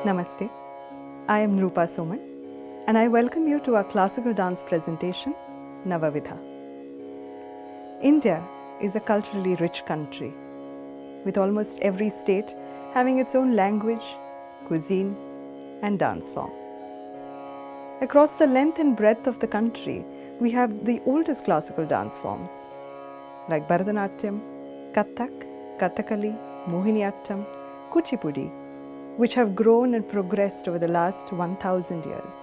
Namaste. I am Nrupa Soman and I welcome you to our classical dance presentation, Navavidha. India is a culturally rich country, with almost every state having its own language, cuisine, and dance form. Across the length and breadth of the country, we have the oldest classical dance forms like Bharatanatyam, Kathak, Kathakali, Mohiniyattam, Kuchipudi, which have grown and progressed over the last 1000 years.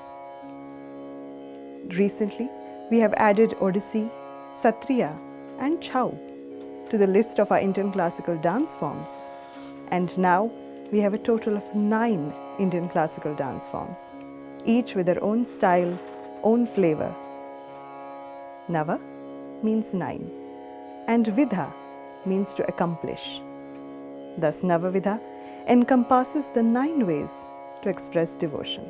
Recently, we have added Odissi, Satriya, and Chhau to the list of our Indian classical dance forms. And now we have a total of 9 Indian classical dance forms, each with their own style, own flavor. Nava means 9, and Vidha means to accomplish. Thus, Navavidha encompasses the 9 ways to express devotion.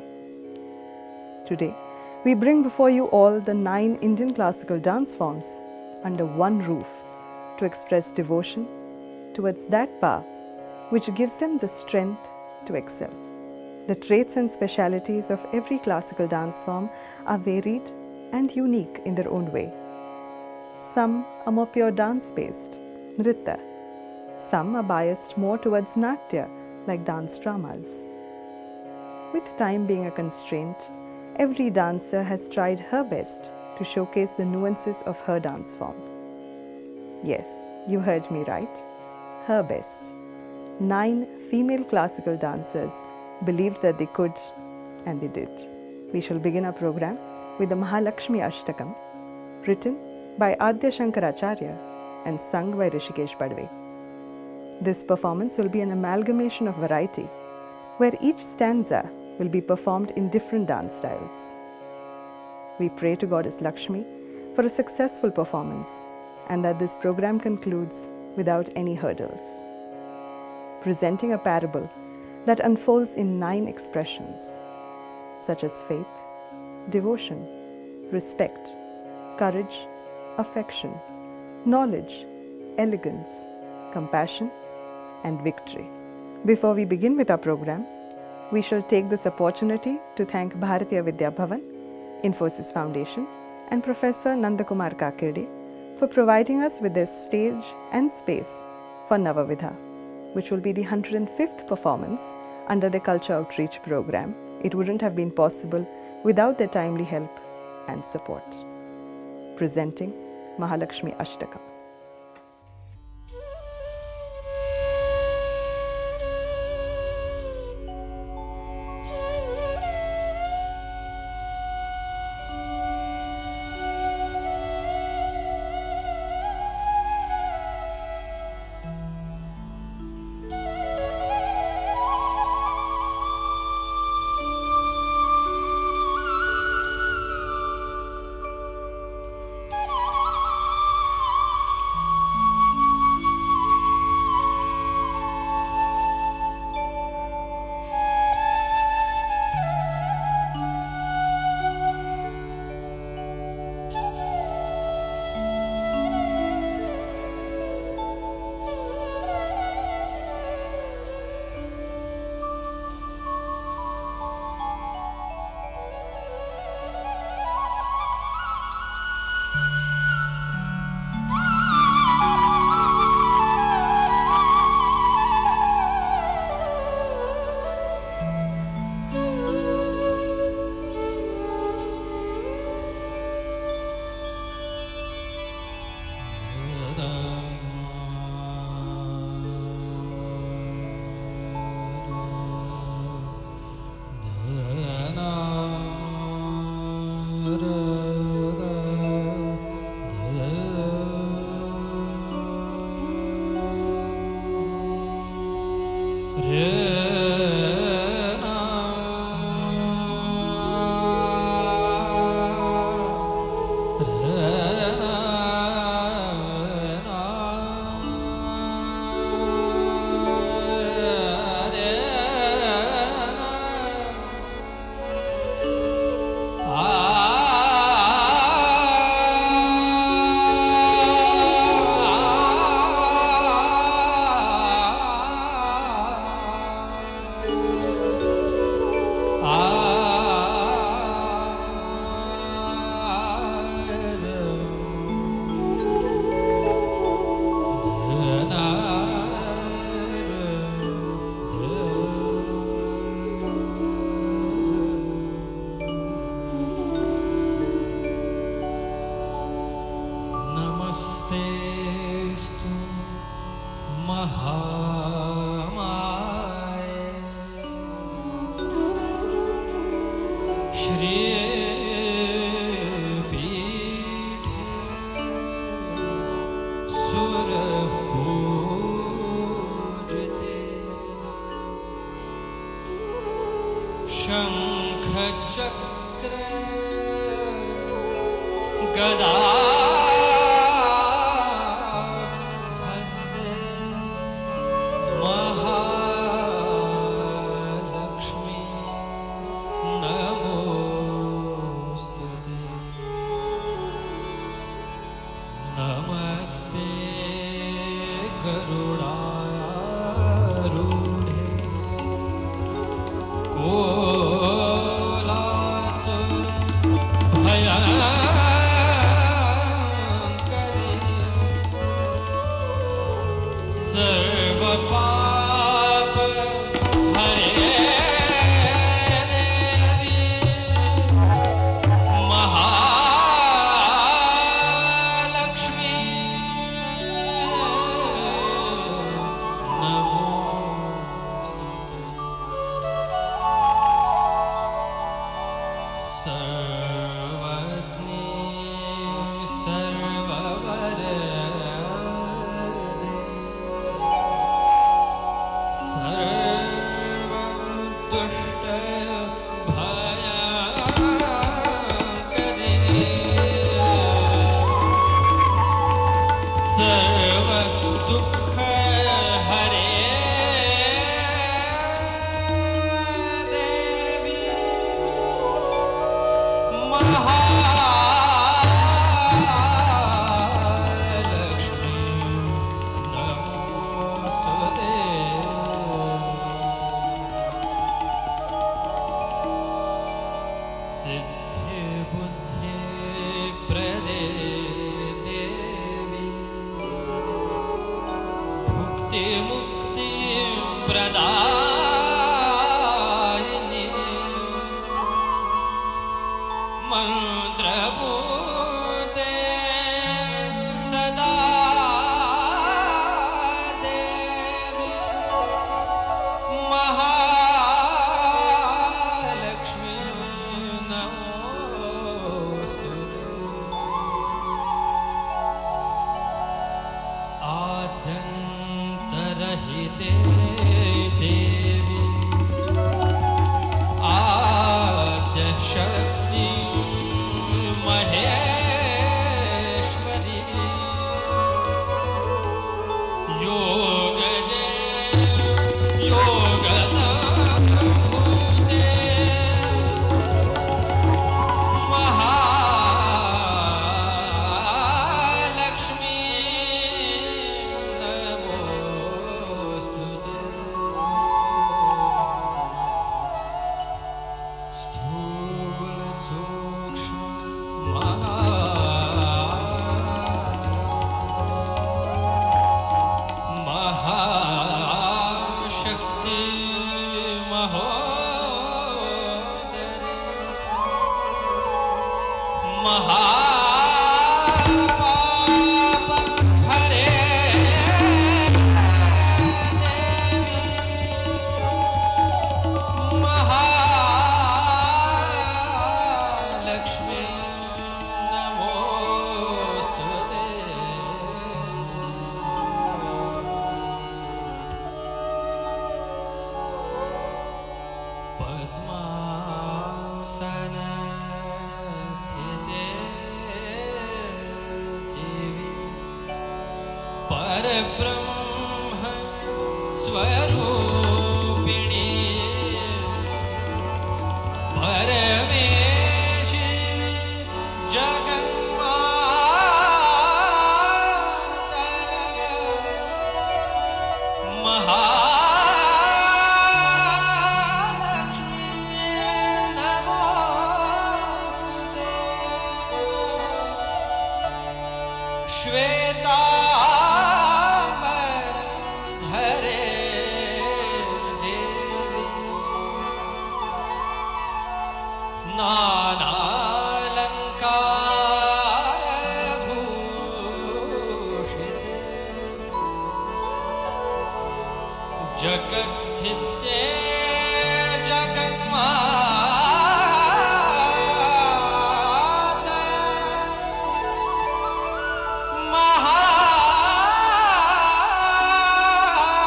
Today, we bring before you all the 9 Indian classical dance forms under one roof to express devotion towards that power which gives them the strength to excel. The traits and specialities of every classical dance form are varied and unique in their own way. Some are more pure dance-based, Nritta. Some are biased more towards Natya, like dance dramas. With time being a constraint, every dancer has tried her best to showcase the nuances of her dance form. Yes, you heard me right. Her best. 9 female classical dancers believed that they could, and they did. We shall begin our program with the Mahalakshmi Ashtakam, written by Adya Shankaracharya and sung by Rishikesh Badve. This performance will be an amalgamation of variety, where each stanza will be performed in different dance styles. We pray to Goddess Lakshmi for a successful performance and that this program concludes without any hurdles. Presenting a parable that unfolds in 9 expressions, such as faith, devotion, respect, courage, affection, knowledge, elegance, compassion, and victory. Before we begin with our program, we shall take this opportunity to thank Bharatiya Vidya Bhavan, Infosys Foundation, and Professor Nandakumar Kakede for providing us with this stage and space for Navavidha, which will be the 105th performance under the Culture Outreach Program. It wouldn't have been possible without their timely help and support. Presenting Mahalakshmi Ashtakam. महामाये श्रीपीठे सुरपूजिते शंखचक्र गदा हस्ते महालक्ष्मी नमोस्तुते नमस्ते गरुडारूढे कोलासुर भयङ्करी सर्वपाप हरे देवी महालक्ष्मी सर्वज्ञी सर्ववरदे सर्वदुष्ट भयङ्करी सर्वदुःख हरे देवी महालक्ष्मी नमोस्तुते सिद्धि बुद्धि प्रदे देवी भुक्ति मुक्ति प्रदायिनी मंत्रभूते सदा देवी महालक्ष्मी नमोस्तुते आद्यन्तरहिते देवी आद्यशक्ति महेश्वरी योगजे योगसंभूते महालक्ष्मी नमोस्तुते स्थूल सूक्ष्म महाशक्ति महोदरे महापाप हरे देवी महालक्ष्मी नमोस्तुते पद्मासन स्थिते देवी परब्रह्म स्वरूपिणी परमेशी जगन्मातर महालक्ष्मी नमोस्तुते श्वेतांबर धरे देवी नानालंकार भूषिते जगत्स्थिते जगन्माता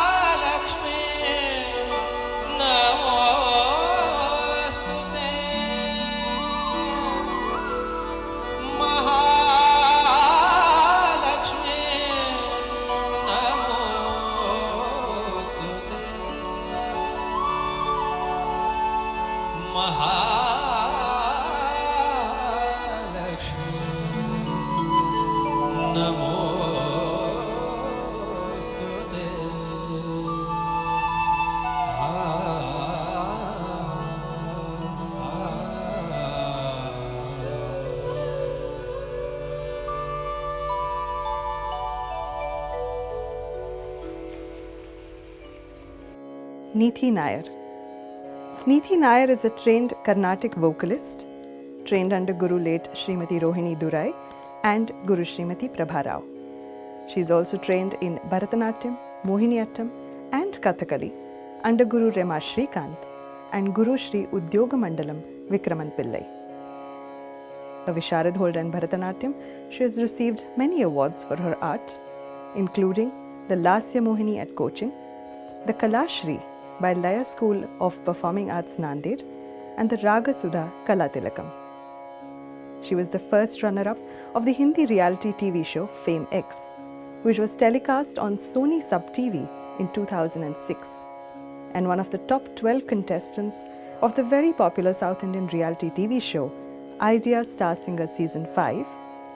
महालक्ष्मी नमोस्तुते महालक्ष्मी नमोस्तुते महालक्ष्मी नमोस्तुते Neethi Nair. Neethi Nair is a trained Carnatic vocalist, trained under Guru late Srimati Rohini Durai and Guru Srimati Prabha Rao. She is also trained in Bharatanatyam, Mohiniyattam and Kathakali under Guru Rema Shrikant and Guru Shri Udyoga Mandalam Vikraman Pillai. A Visharad holder in Bharatanatyam, she has received many awards for her art, including the Lasya Mohini at Cochin, the Kalashri by Laya School of Performing Arts Nanded and the Raga Sudha Kala Tilakam. She was the first runner-up of the Hindi reality TV show Fame X, which was telecast on Sony Sub TV in 2006, and one of the top 12 contestants of the very popular South Indian reality TV show Idea Star Singer Season 5,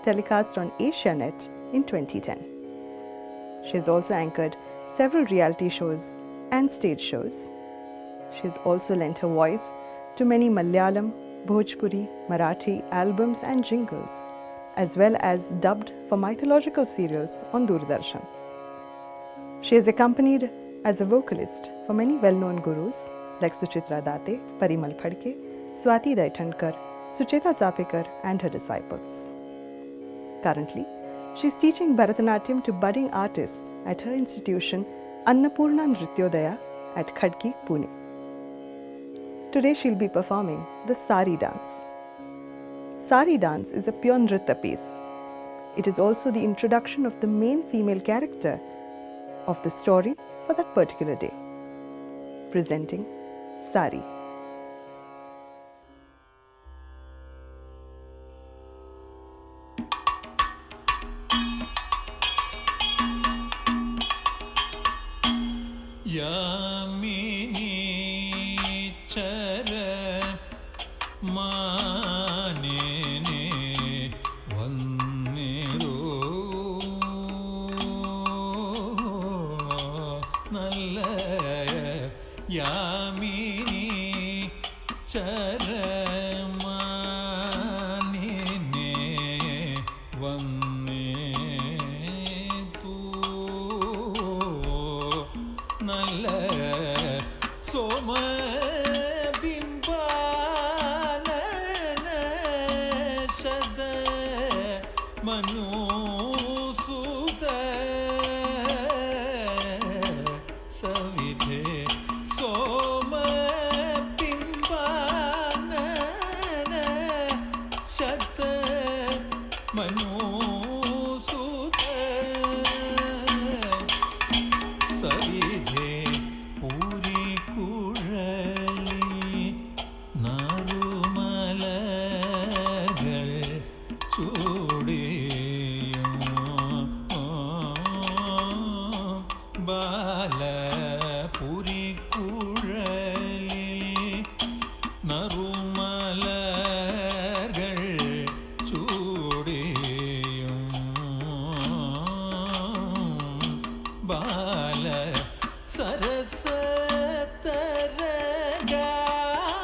telecast on Asianet in 2010. She has also anchored several reality shows and stage shows. She has also lent her voice to many Malayalam, Bhojpuri, Marathi albums and jingles, as well as dubbed for mythological serials on Doordarshan. She is accompanied as a vocalist for many well-known gurus like Suchitra Date, Parimal Phadke, Swati Daithankar, Sucheta Zapekar and her disciples. Currently, she is teaching Bharatanatyam to budding artists at her institution Annapurna Nrityodaya at Khadki, Pune. Today she will be performing the Sari dance. Sari dance is a pure nritya piece. It is also the introduction of the main female character of the story for that particular day. Presenting Sari. Yamini चर मानेने वन्निरो null Yamini चर मानेने वन्ने നല്ല സോമ ബിംബാനന സദ മനോസുത സവിധേ സോമ ബിംബാനന സദ മനോസുത സവിധേ പൂരി കുഴലി നാറുമലകൾ ചൂടിയും ബാല പൂരി കുഴലി നറുമലകൾ ചൂടിയും ബാല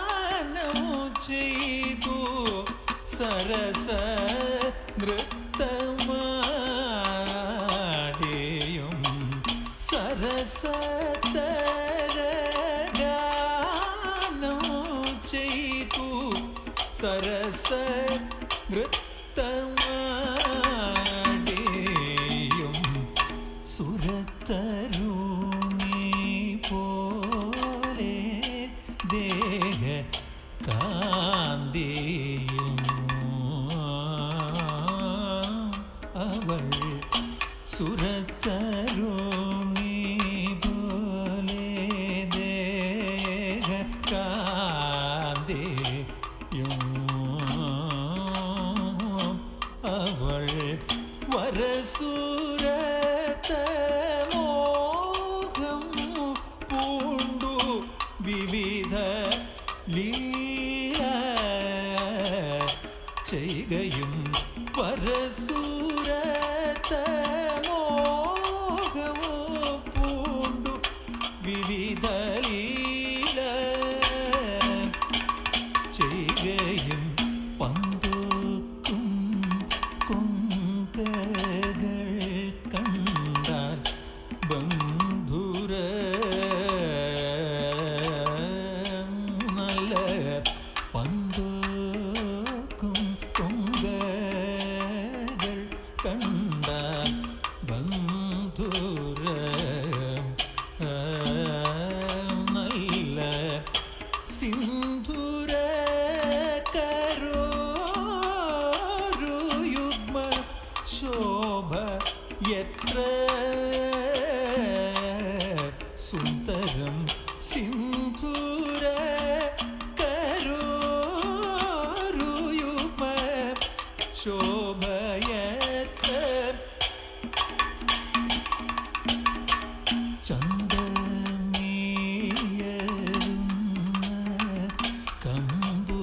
സരസതരഗാനമു ചെയ്തു സരസ നൃത്തമാടിയും സരസതരഗാനമു ചെയ്തു സരസ നൃത്തമാടിയും സുരതരുണി പോ तरुणी भोले देह कांदेயும் அவள் வரசூரத்த மோகம் பூண்டு விவித லீல செய்கையும் வரசூரத்த மோகமோ பூண்டு விவித லீல செய்கையும் பந்தோக்கும் கொங்ககள் கண்டார் பந்துர நல்ல பந்தோக்கும் கொங்ககள் கண்டார் பந்துர நல்ல சிந்துர கரோருயுக்ம शोभ यत्र सुन्दरं सिन्धुर करोरुयुग्म शोभयत्र चन्दनीयरुण कम्बु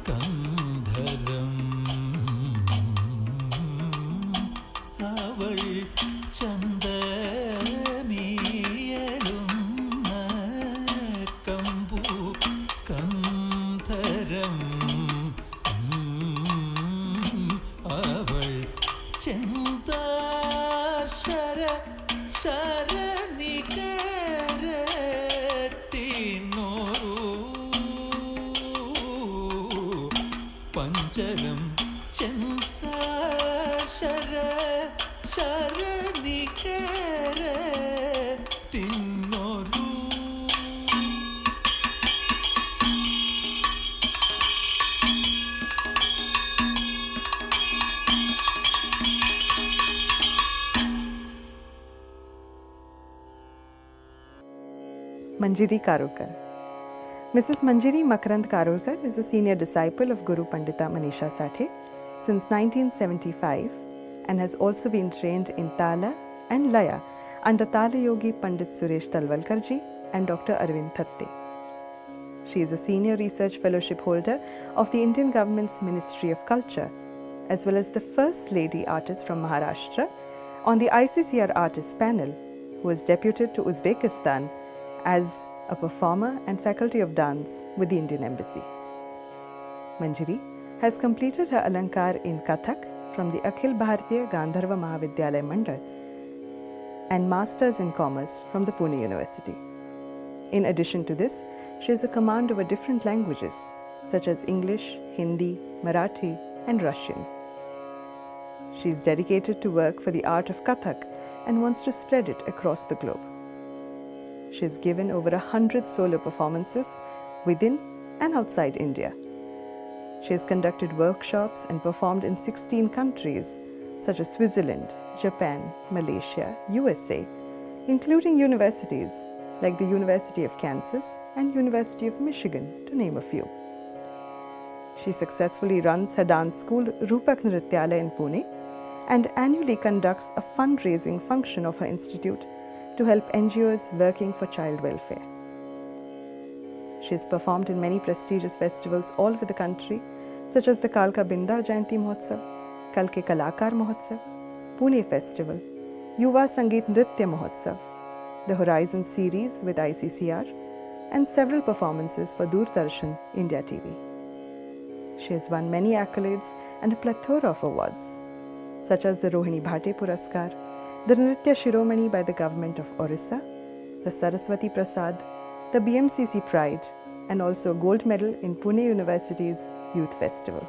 कन्धरम् அவள் சந்தமியலும் கம்பு கந்தரம் அவள் செந்தாசர சரணிகரத்தினோரு பஞ்சரம் செந்தாசர சரணிகரத்தினோரு Manjiri Karolkar. Mrs. Manjiri Makarand Karolkar is a senior disciple of Guru Pandita Manisha Sathe since 1975 and has also been trained in Tala and Laya under Tala Yogi Pandit Suresh Talwalkarji and Dr. Arvind Thatte. She is a senior research fellowship holder of the Indian government's Ministry of Culture, as well as the first lady artist from Maharashtra on the ICCR artists panel, who was deputed to Uzbekistan as a performer and faculty of dance with the Indian Embassy. Manjiri has completed her Alankar in Kathak from the Akhil Bharatiya Gandharva Mahavidyalaya Mandal and Masters in Commerce from the Pune University. In addition to this, she has a command over different languages such as English, Hindi, Marathi and Russian. She is dedicated to work for the art of Kathak and wants to spread it across the globe. She has given over 100 solo performances within and outside India. She has conducted workshops and performed in 16 countries such as Switzerland, Japan, Malaysia, USA, including universities like the University of Kansas and University of Michigan, to name a few. She successfully runs her dance school Rupak Nrityalaya in Pune and annually conducts a fundraising function of her institute to help NGOs working for child welfare. She has performed in many prestigious festivals all over the country, such as the Kalka Binda Jayanti Mahotsav, Kalke Kalakar Mahotsav, Pune Festival, Yuva Sangeet Nritya Mahotsav, the Horizon series with ICCR, and several performances for Doordarshan India TV. She has won many accolades and a plethora of awards, such as the Rohini Bhate Puraskar, the Nritya Shiromani by the government of Orissa, the Saraswati Prasad, the BMCC Pride, and also a gold medal in Pune University's Youth Festival.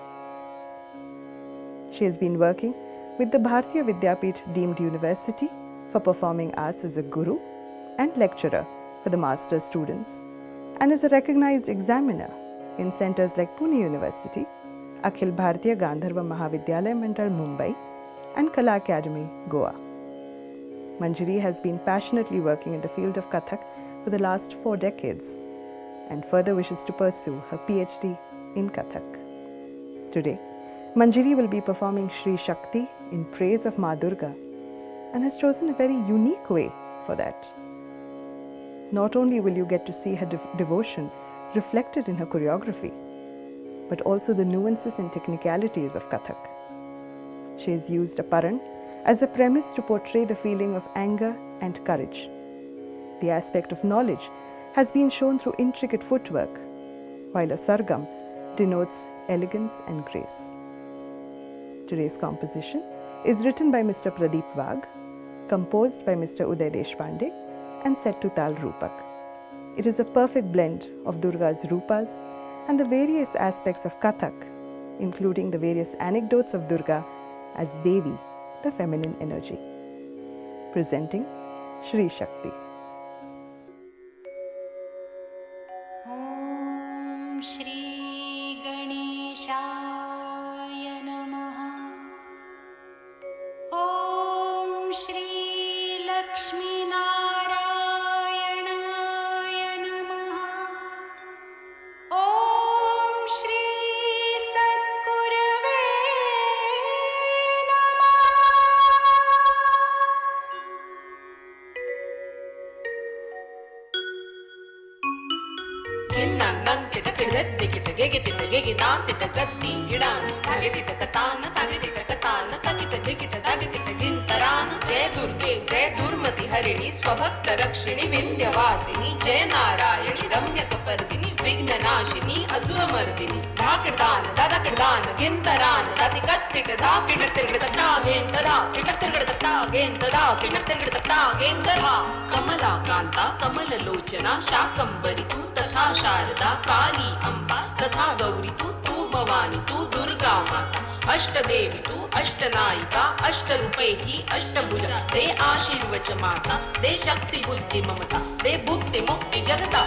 She has been working with the Bharatiya Vidyapith deemed university for performing arts as a guru and lecturer for the master's students, and is a recognized examiner in centers like Pune University, Akhil Bharatiya Gandharva Mahavidyalaya Mandal Mumbai, and Kala Academy, Goa. Manjari has been passionately working in the field of Kathak for the last 4 decades and further wishes to pursue her PhD in Kathak. Today, Manjari will be performing Shri Shakti in praise of Ma Durga and has chosen a very unique way for that. Not only will you get to see her devotion reflected in her choreography, but also the nuances and technicalities of Kathak. She has used a paran as a premise to portray the feeling of anger and courage. The aspect of knowledge has been shown through intricate footwork, while a sargam denotes elegance and grace. Today's composition is written by Mr. Pradeep Wagh, composed by Mr. Uday Deshpande, and set to Tal Rupak. It is a perfect blend of Durga's Rupas and the various aspects of Kathak, including the various anecdotes of Durga as Devi, the feminine energy. Presenting Shri Shakti. ॐ श्री गणेशाय नमः। ॐ श्री लक्ष्मीनारायणाय नमः। ॐ श्री सद्गुरवे नमः। गिन्नन्नं तिटकिगत्तिकिट गिगितिट गिगितां तिटगत्ति गिडान तागितिट कतान तागितिट कतान तागित गिगिट तागितिट गिन्तरान। जय दुर्गे जय दुर्मति हरिणि स्वभक्त रक्षिणि विन्ध्यवासिनि जय नारायणि रम्यकपर्दिनि विघ्ननाशिनि असुरमर्दिनि। धाकिडदान दादाकिडदान गिन्तरान तातिकत्तिट धाकिट तिर्गतता गेन्तरा किटतिर्गतता गेन्तरा किटतिर्गतता गेन्तरा। कमलाकान्ता कमललोचना शाकम्भरी तु तथा शारदा काली अम्बा तथा गौरी तू भवानी तू दुर्गा माता। अष्टदेवी तू अष्टनायिका अष्टरूपैकी अष्टभुजा। दे आशीर्वच माता दे शक्ति बुद्धि ममता दे भुक्ति मुक्ति जगता।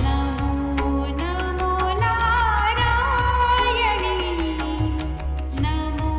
नमो नमो नारायणी नमो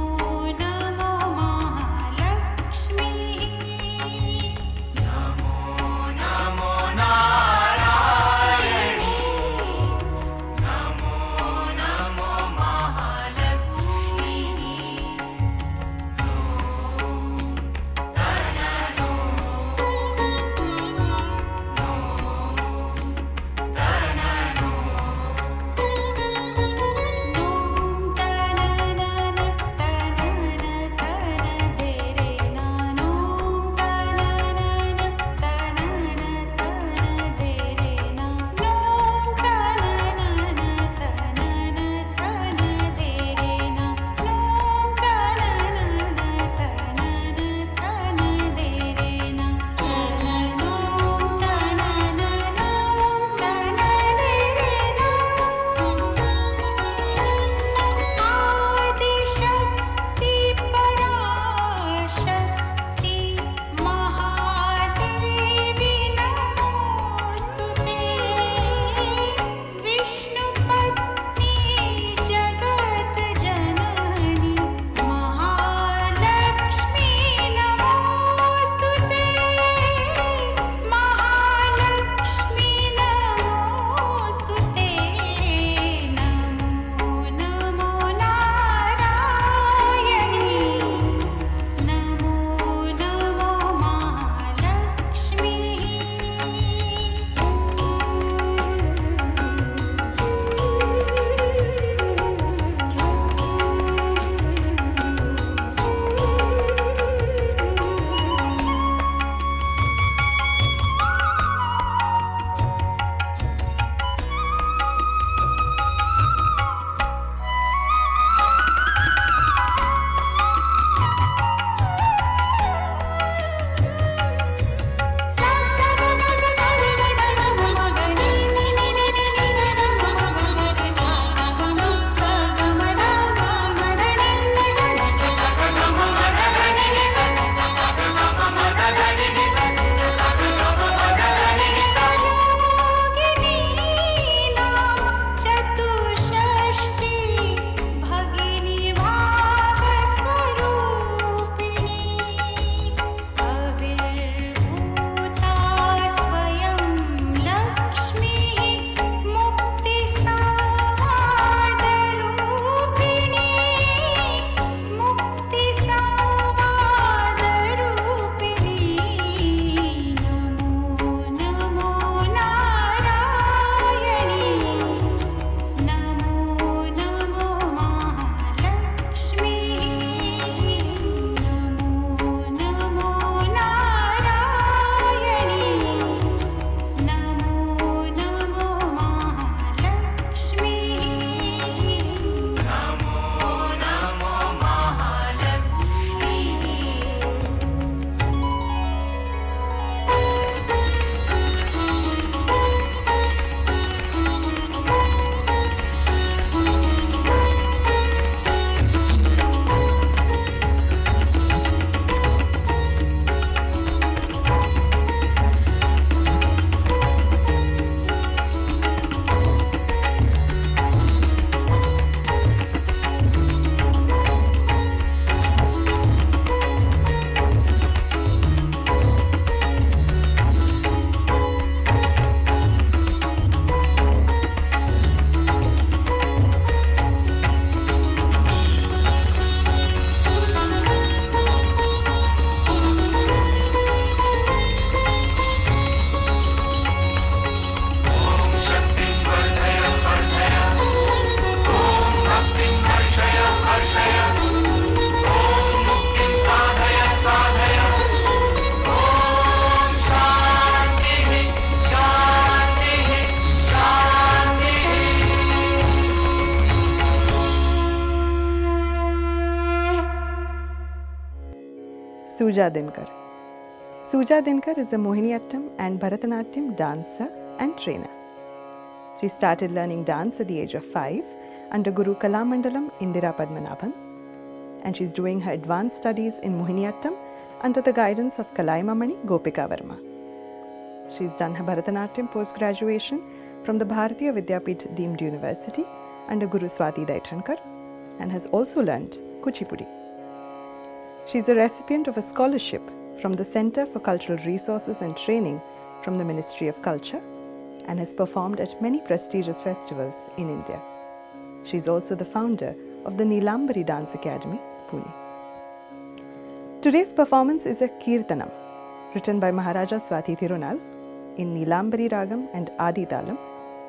Suja Dinkar. Suja Dinkar is a Mohiniyattam and Bharatanatyam dancer and trainer. She started learning dance at the age of 5 under Guru Kalamandalam Indira Padmanabhan, and she's doing her advanced studies in Mohiniyattam under the guidance of Kalaimamani Gopika Verma. She's done her Bharatanatyam post-graduation from the Bharatiya Vidyapith Deemed University under Guru Swati Daithankar and has also learnt Kuchipudi. She's a recipient of a scholarship from the Centre for Cultural Resources and Training from the Ministry of Culture and has performed at many prestigious festivals in India. She's also the founder of the Neelambari Dance Academy, Pune. Today's performance is a Kirtanam written by Maharaja Swati Thirunal in Neelambari Ragam and Adi Talam,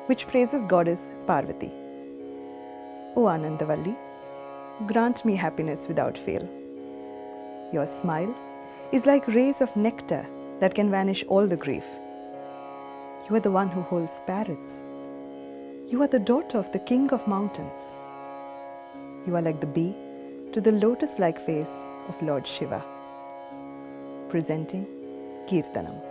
which praises goddess Parvati. O Anandavalli, grant me happiness without fail. Your smile is like rays of nectar that can vanish all the grief. You are the one who holds parrots. You are the daughter of the king of mountains. You are like the bee to the lotus-like face of Lord Shiva. Presenting Kirtanam.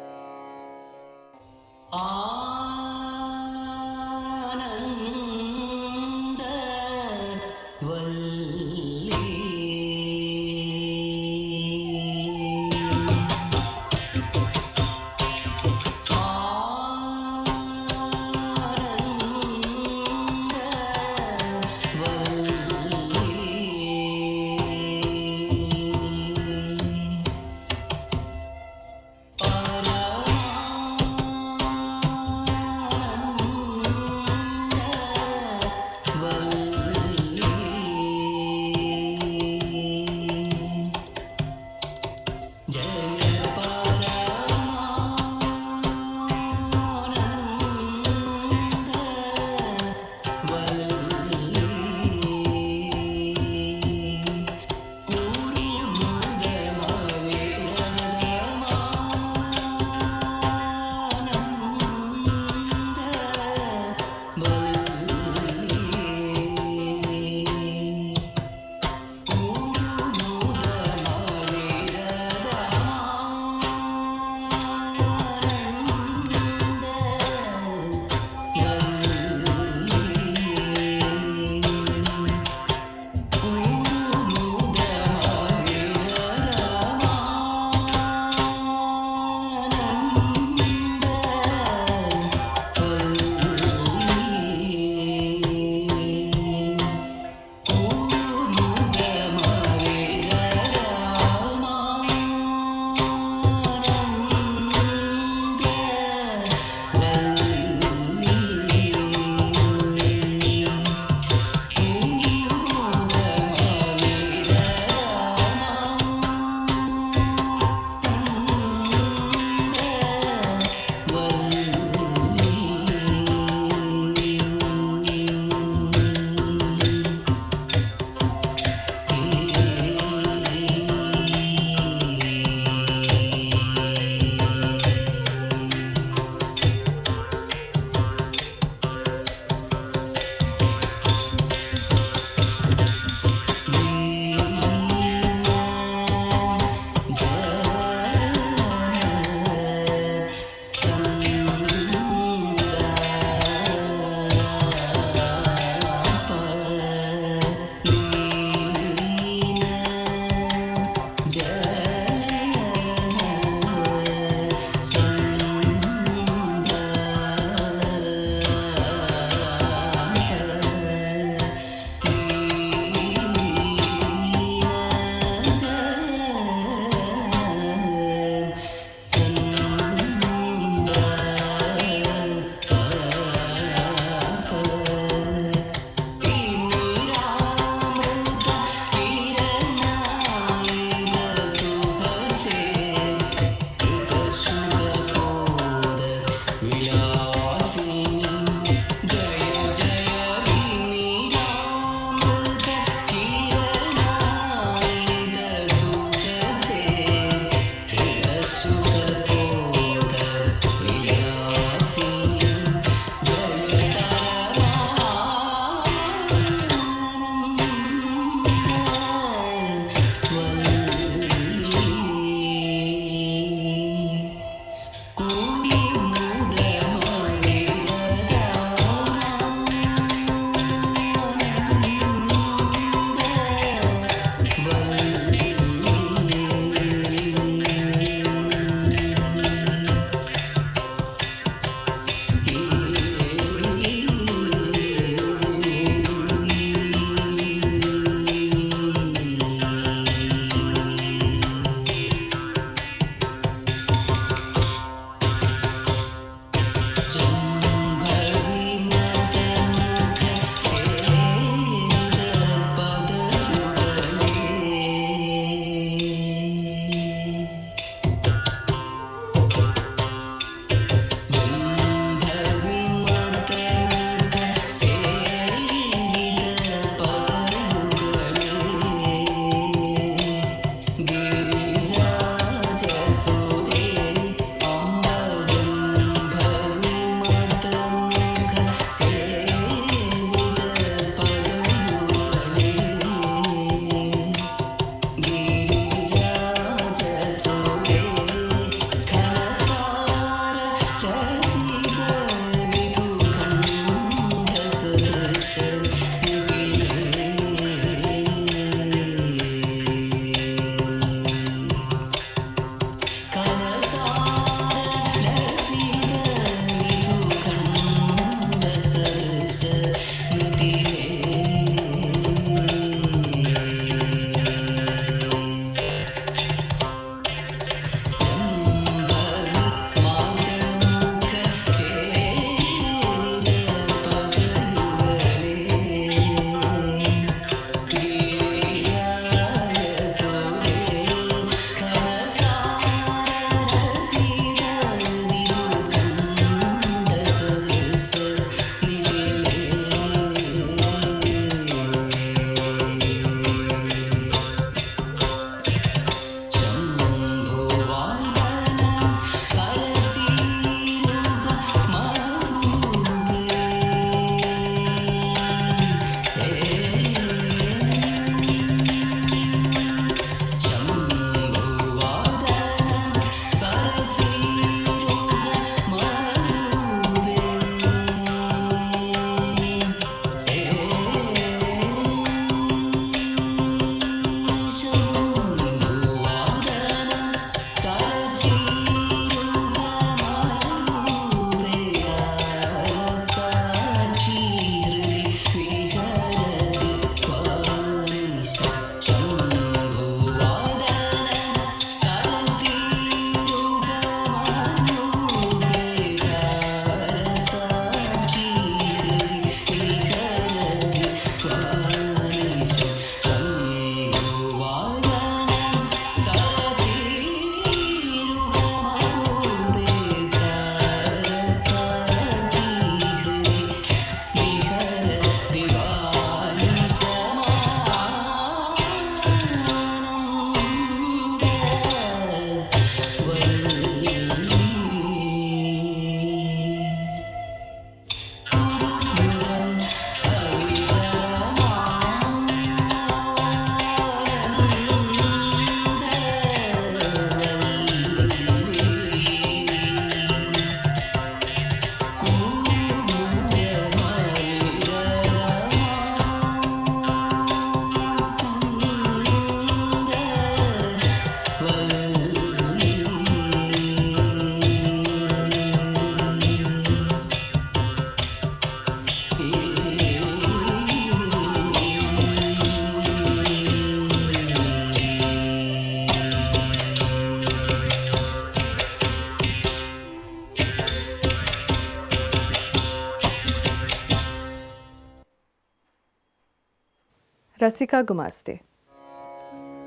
Rasika Gumaste.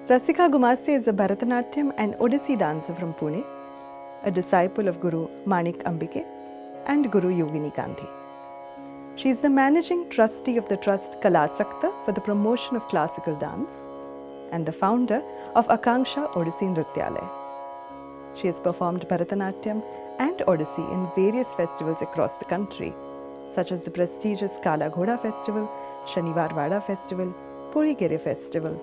Rasika Gumaste is a Bharatanatyam and Odissi dancer from Pune, a disciple of Guru Manik Ambike and Guru Yogini Gandhi. She is the managing trustee of the trust Kalasakta for the promotion of classical dance and the founder of Akanksha Odissi Nrityalaya. She has performed Bharatanatyam and Odissi in various festivals across the country, such as the prestigious Kala Ghoda Festival, Shanivar Vada Festival, Purigere Festival,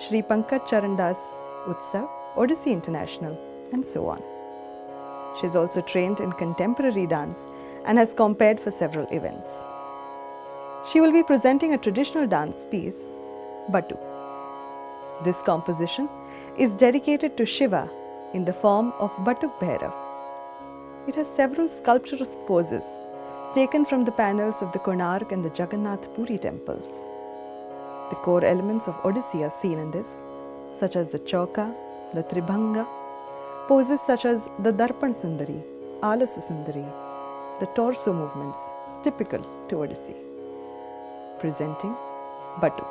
Shri Pankaj Charandas Utsav, Odissi International, and so on. She is also trained in contemporary dance and has compared for several events. She will be presenting a traditional dance piece, Batu. This composition is dedicated to Shiva in the form of Batuk Bhairav. It has several sculpturous poses taken from the panels of the Konark and the Jagannath Puri temples. The core elements of Odissi are seen in this, such as the Chauka, the Tribhanga, poses such as the Darpan Sundari, Alasa Sundari, the torso movements typical to Odissi. Presenting Batu.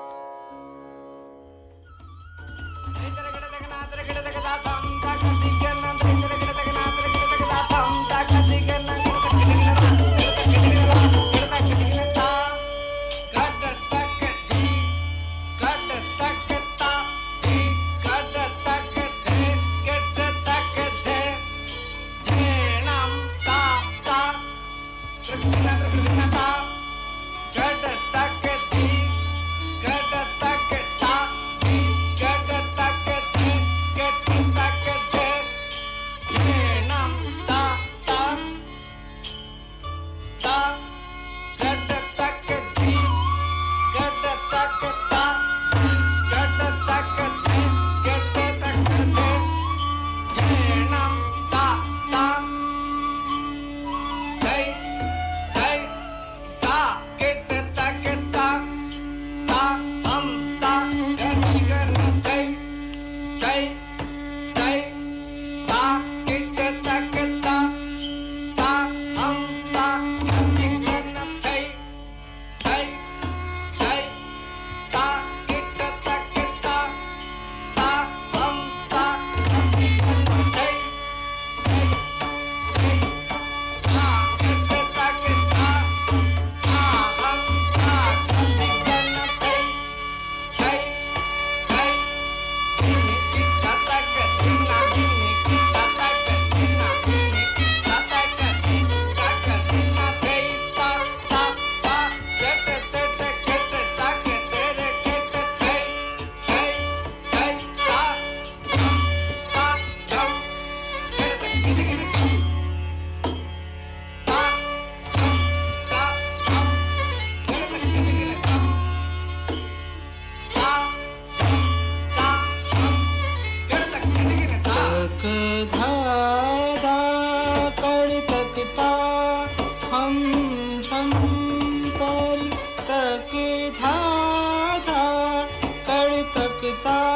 का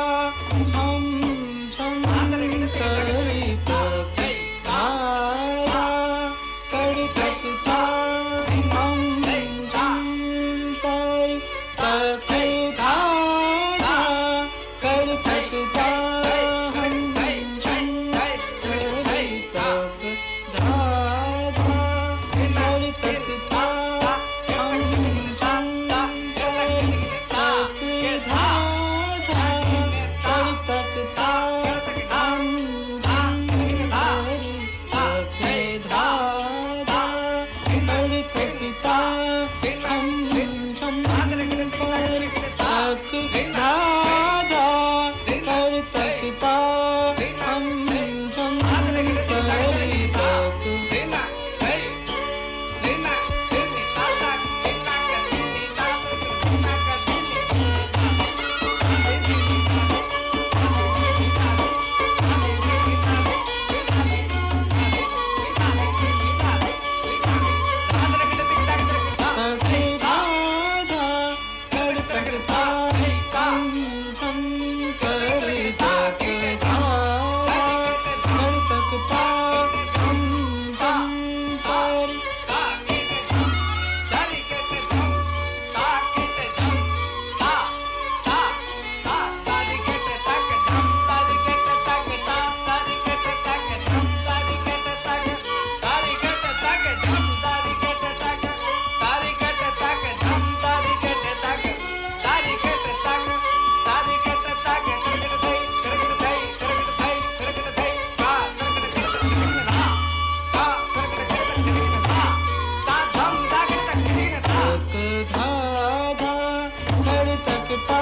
तकता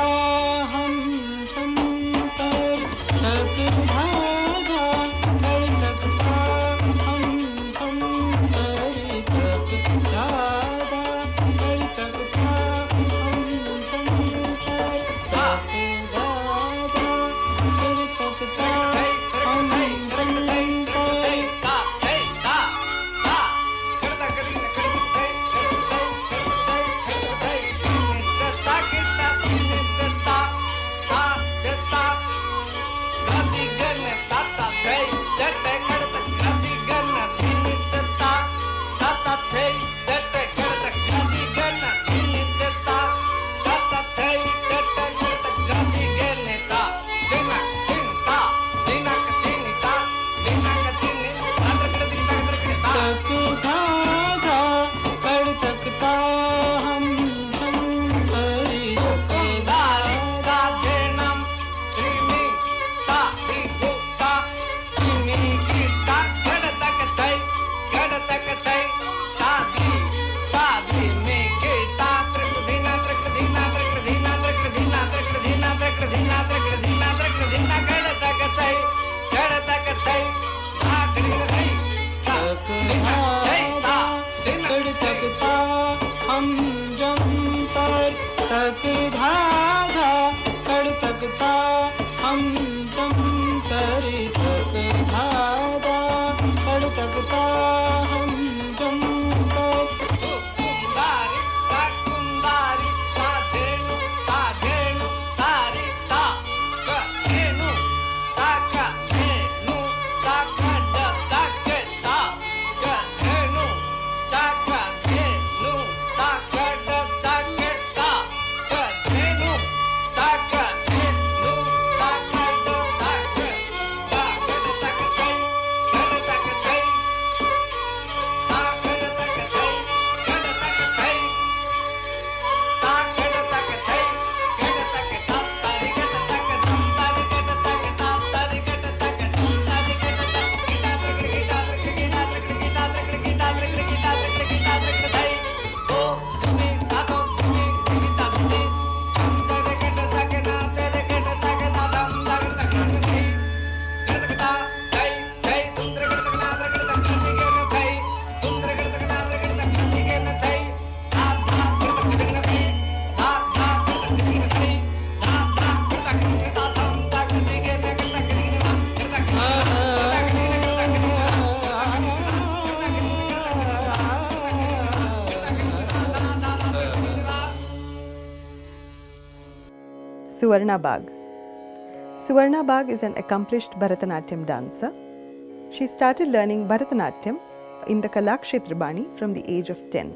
हम झम कर तक धागा कर तकता हम झम कर तक धागा कर तकता हम झम कर तक धागा कर तकता हम झम कर तक धागा कर तकता हम झम करी तक तक धागा कर तकता हम जम कर तक धागा कर तकता हम जम कर तक धागा कर तकता हम जम कर Suvarna Bag. Suvarna Bag is an accomplished Bharatanatyam dancer. She started learning Bharatanatyam in the Kalakshetra Bani from the age of 10.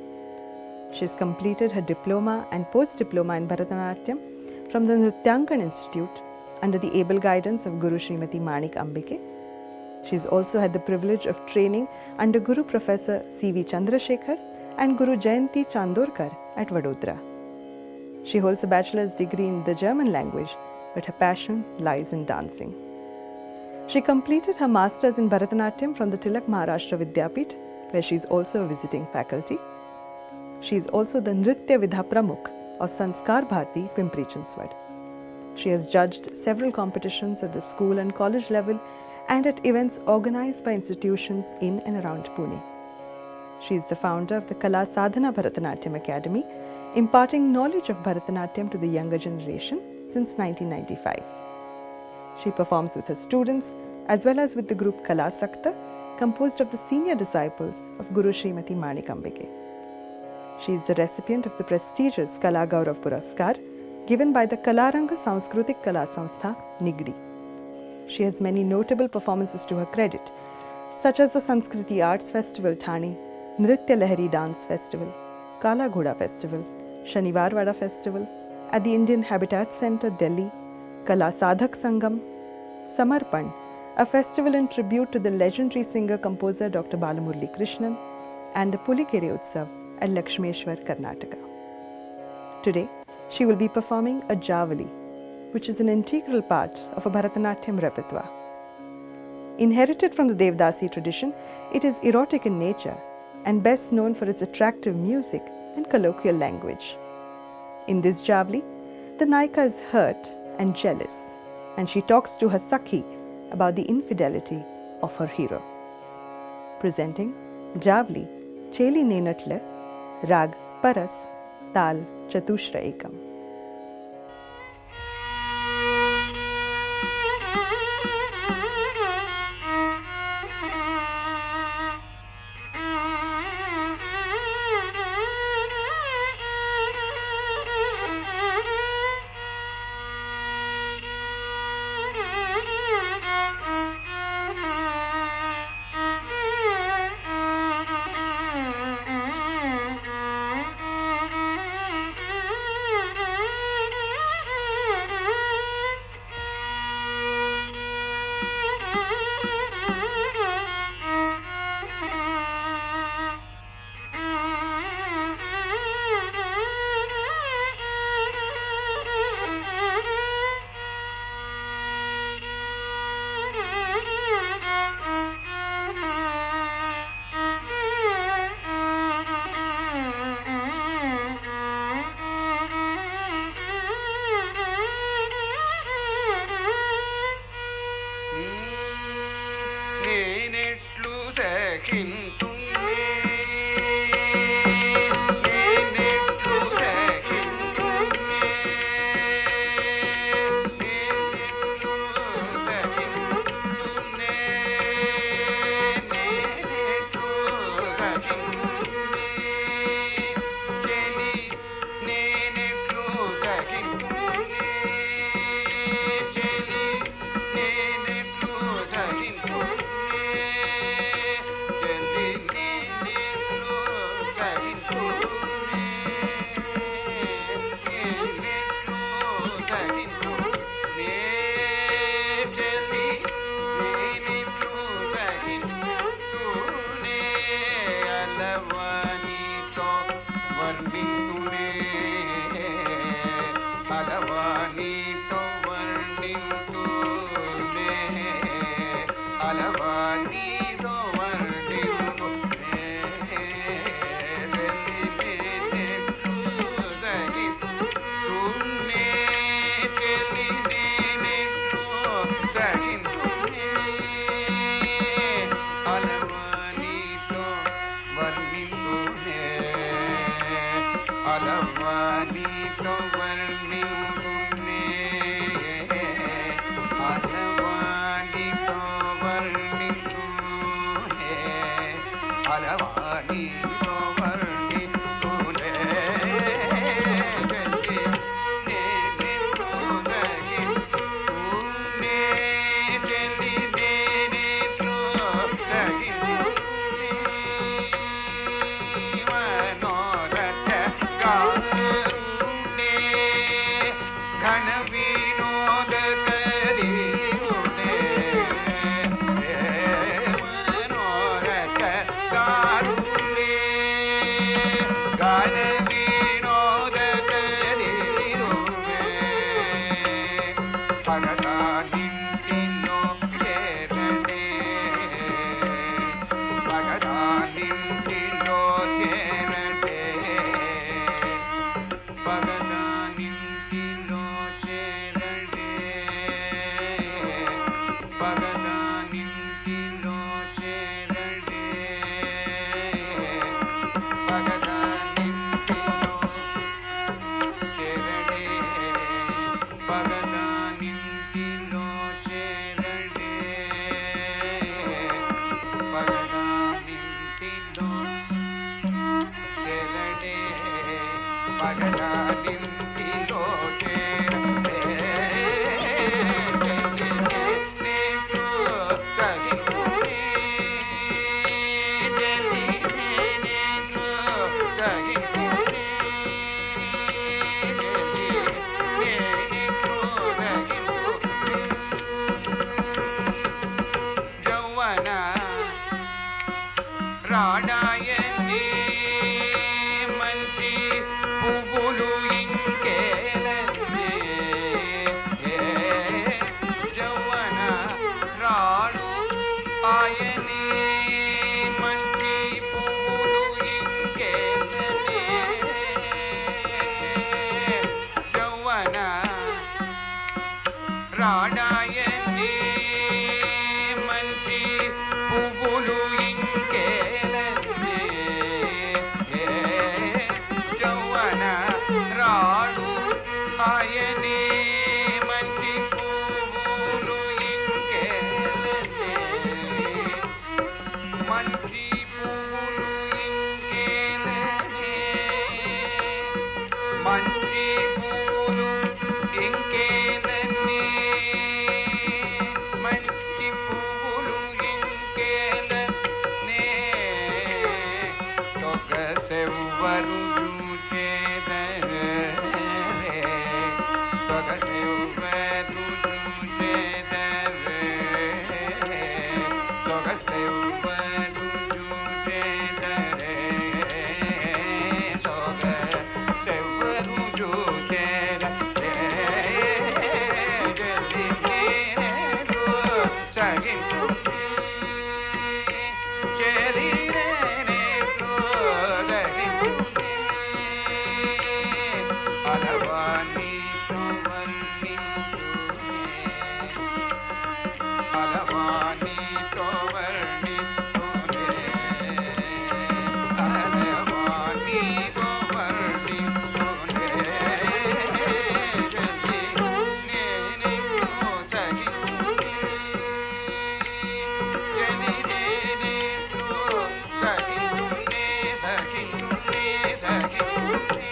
She has completed her diploma and post-diploma in Bharatanatyam from the Nrityankan Institute under the able guidance of Guru Srimati Manik Ambike. She has also had the privilege of training under Guru Professor C.V. Chandrasekhar and Guru Jayanti Chandorkar at Vadodara. She holds a bachelor's degree in the German language, but her passion lies in dancing. She completed her master's in Bharatanatyam from the Tilak Maharashtra Vidyapith, where she is also a visiting faculty. She is also the Nritya Vidha Pramukh of Sanskar Bharati, Pimpri Chinchwad. She has judged several competitions at the school and college level and at events organized by institutions in and around Pune. She is the founder of the Kala Sadhana Bharatanatyam Academy, imparting knowledge of Bharatanatyam to the younger generation since 1995. She performs with her students as well as with the group Kala Sakta, composed of the senior disciples of Guru Srimati Manik Ambike. She is the recipient of the prestigious Kala Gaurav Puraskar given by the Kalaranga Sanskritik Kala Samstha, Nigdi. She has many notable performances to her credit, such as the Sanskriti Arts Festival Thane, Nritya Lahari Dance Festival, Kala Ghoda Festival, Shaniwar Vada Festival, at the Indian Habitat Centre, Delhi, Kala Sadhak Sangam, Samarpan, a festival in tribute to the legendary singer-composer Dr. Balamurali Krishnan, and the Pulikere Utsav at Lakshmeshwar, Karnataka. Today, she will be performing a Javali, which is an integral part of a Bharatanatyam repertoire. Inherited from the Devdasi tradition, it is erotic in nature and best known for its attractive music and colloquial language. In this Javli, the Nayika is hurt and jealous, and she talks to her Sakhi about the infidelity of her hero. Presenting Javli, Cheli Nenatle, Rag Paras, Tal Chatushra Ekam. నేనెట్లు సఖింతునే అలవానితో వర్ణింతునే రాడాయని మంచి పువ్వులు ఇంకేలని యౌవన రాడు ఆయని మంచి పువ్వులు ఇంకేలని మంచి పువ్వులు ఇంకేలని మంచి పువ్వులు ఇంకేలని మంచి పువ్వులు ఇంకేలనే సొగసెవ్వరు చూచేదరే సొగసెవ్వరు చూచేదరే సొగసెవ్వరు చూచేదరే సొగసెవ్వరు చూచేదరే జల్లినేరు సగించుని చెలినేరు సగించుని అలవానితో వర్ణించునే అలవానితో వర్ణించునే అలవానితో వర్ణించునే జల్లినేరు సగించుని జల్లినేరు సగించునే సగించునే సగించునే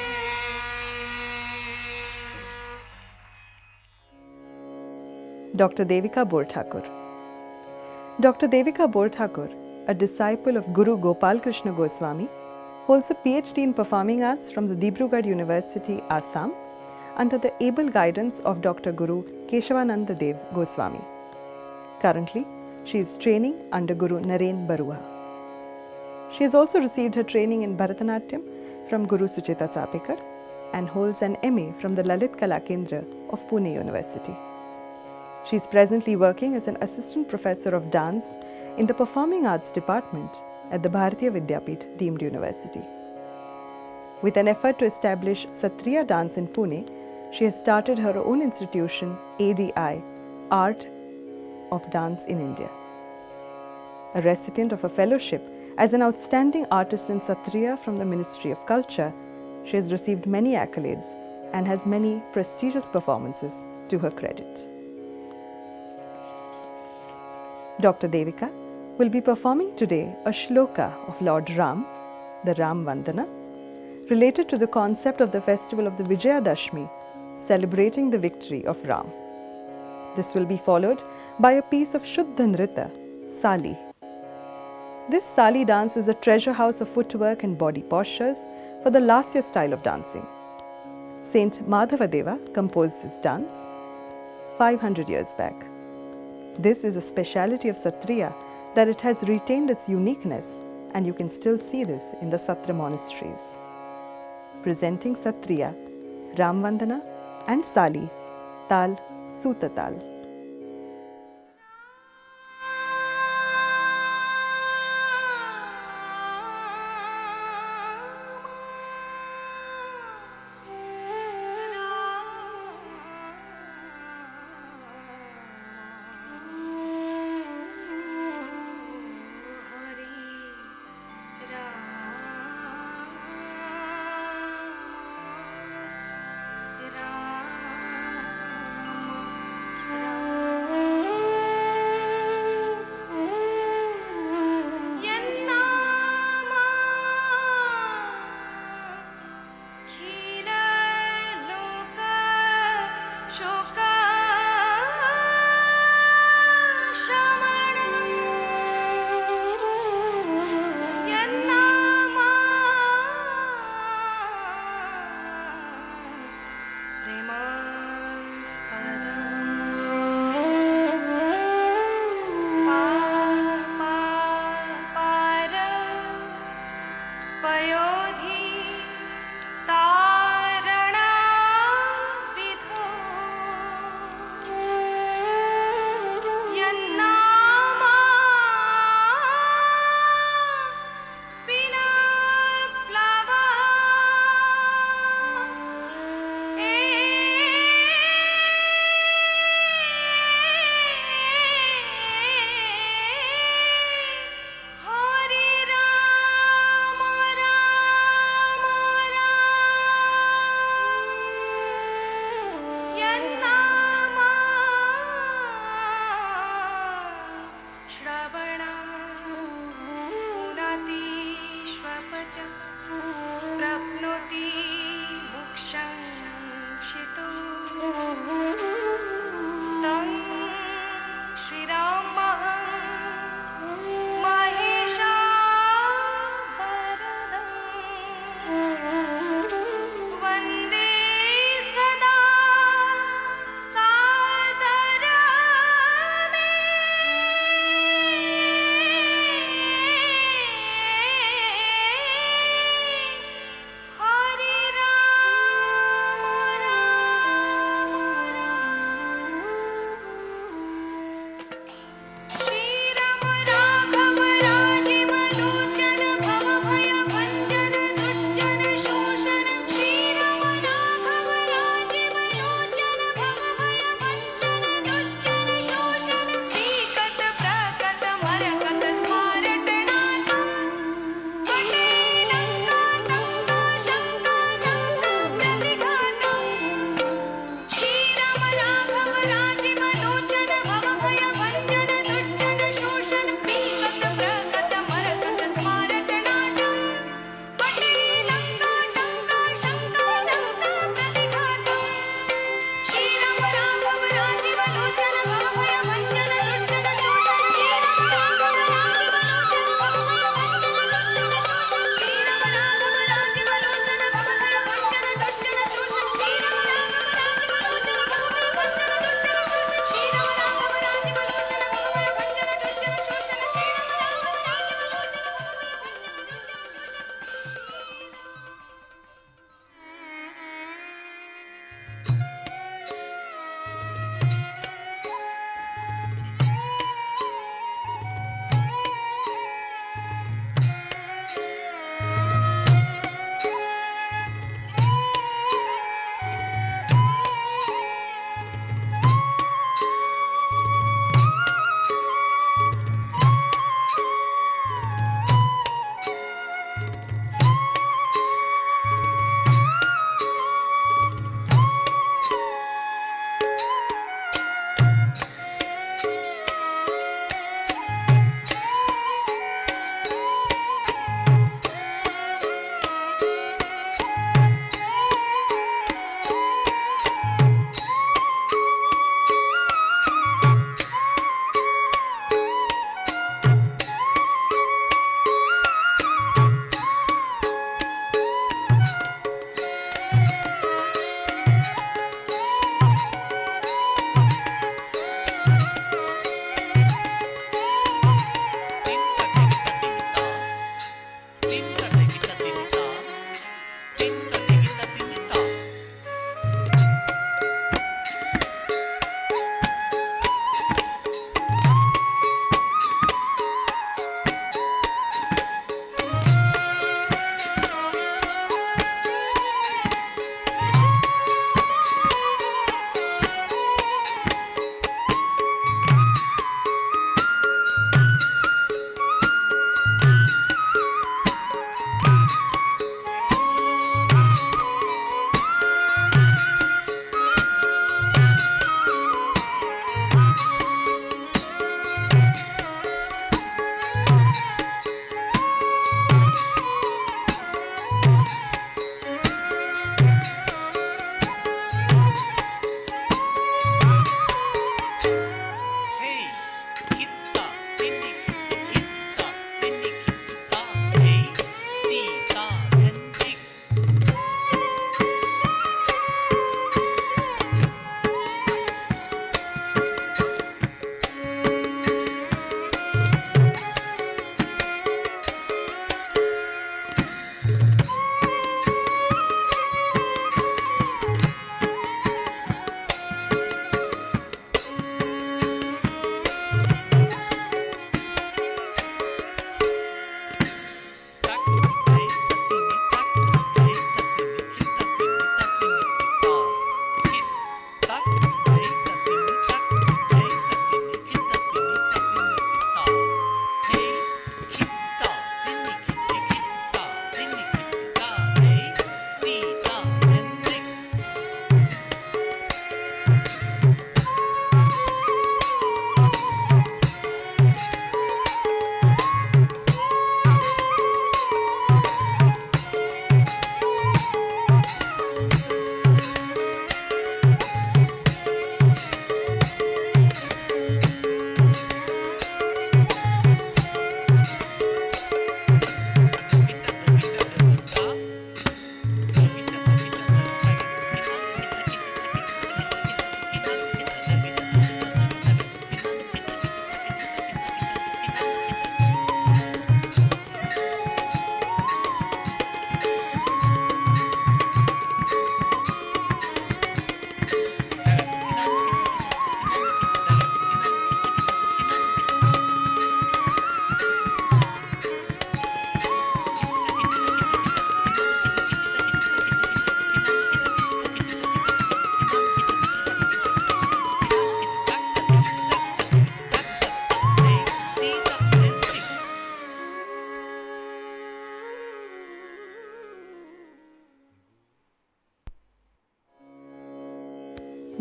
Dr. Devika Borthakur. Dr. Devika Borthakur, a disciple of Guru Gopal Krishna Goswami, holds a PhD in Performing Arts from the Dibrugarh University, Assam, under the able guidance of Dr. Guru Keshavananda Dev Goswami. Currently, she is training under Guru Naren Barua. She has also received her training in Bharatanatyam from Guru Sucheta Chapekar and holds an MA from the Lalit Kala Kendra of Pune University. She is presently working as an assistant professor of dance in the Performing Arts Department at the Bharatiya Vidyapith deemed university. With an effort to establish Satriya dance in Pune, she has started her own institution, ADI, Art of Dance in India. A recipient of a fellowship as an outstanding artist in Satriya from the Ministry of Culture, she has received many accolades and has many prestigious performances to her credit. Dr. Devika will be performing today a shloka of Lord Ram, the Ram Vandana, related to the concept of the festival of the Vijayadashmi, celebrating the victory of Ram. This will be followed by a piece of Shuddha Nrita, Sali. This Sali dance is a treasure house of footwork and body postures for the Lasya style of dancing. Saint Madhavadeva composed this dance 500 years back. This is a speciality of Satriya that it has retained its uniqueness, and you can still see this in the Satra monasteries. Presenting Satriya, Ram Vandana and Sali, Tal, Suta Tal. Ram रक्षितुं तं श्रीरामः महिषामर्दनं वन्दे सदा सादरमे। हरे Ram Ram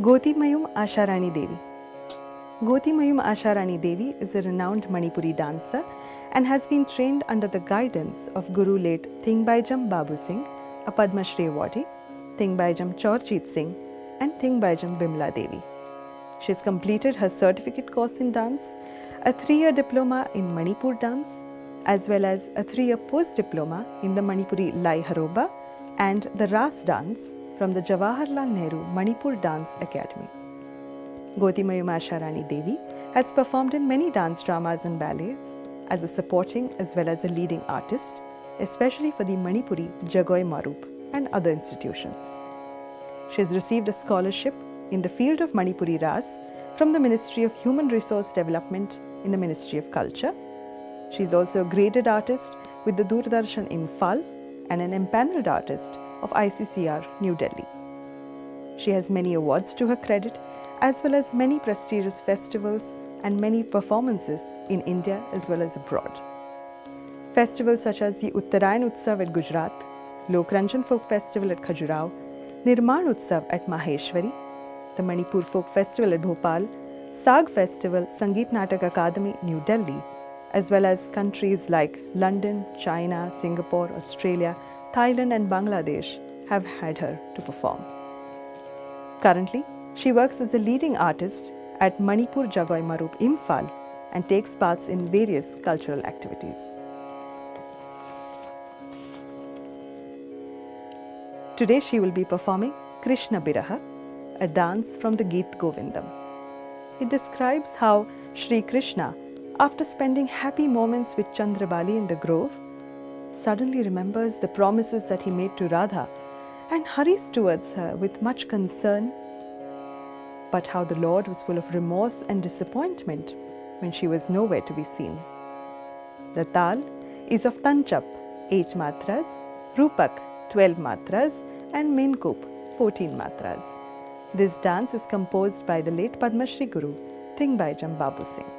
Gotimayum Asharani Devi. Gotimayum Asharani Devi is a renowned Manipuri dancer and has been trained under the guidance of Guru late Thingbaijam Babu Singh, a Padma Shri awardee, Thingbaijam Chaurjit Singh and Thingbaijam Bimla Devi. She has completed her certificate course in dance, a 3-year diploma in Manipur dance, as well as a 3-year post-diploma in the Manipuri Lai Haroba and the Ras dance from the Jawaharlal Nehru Manipur Dance Academy. Gotimayum Asharani Devi has performed in many dance dramas and ballets as a supporting as well as a leading artist, especially for the Manipuri Jagoi Marup and other institutions. She has received a scholarship in the field of Manipuri Ras from the Ministry of Human Resource Development in the Ministry of Culture. She is also a graded artist with the Doordarshan Imphal and an empaneled artist of ICCR New Delhi. She has many awards to her credit as well as many prestigious festivals and many performances in India as well as abroad. Festivals such as the Uttarayan Utsav at Gujarat, Lokranjan Folk Festival at Khajuraho, Nirman Utsav at Maheshwari, the Manipur Folk Festival at Bhopal, Sag Festival, Sangeet Natak Akademi, New Delhi, as well as countries like London, China, Singapore, Australia, Thailand and Bangladesh have had her to perform. Currently, she works as a leading artist at Manipur Jagoi Marup Imphal and takes parts in various cultural activities. Today she will be performing Krishna Biraha, a dance from the Geet Govindam. It describes how Sri Krishna, after spending happy moments with Chandrabali in the grove, suddenly remembers the promises that he made to Radha and hurries towards her with much concern, but how the Lord was full of remorse and disappointment when she was nowhere to be seen. The Tal is of Tanchap, 8 matras, Rupak, 12 matras and Menkup, 14 matras. This dance is composed by the late Padma Shri Guru, Thingbaijam Babu Singh.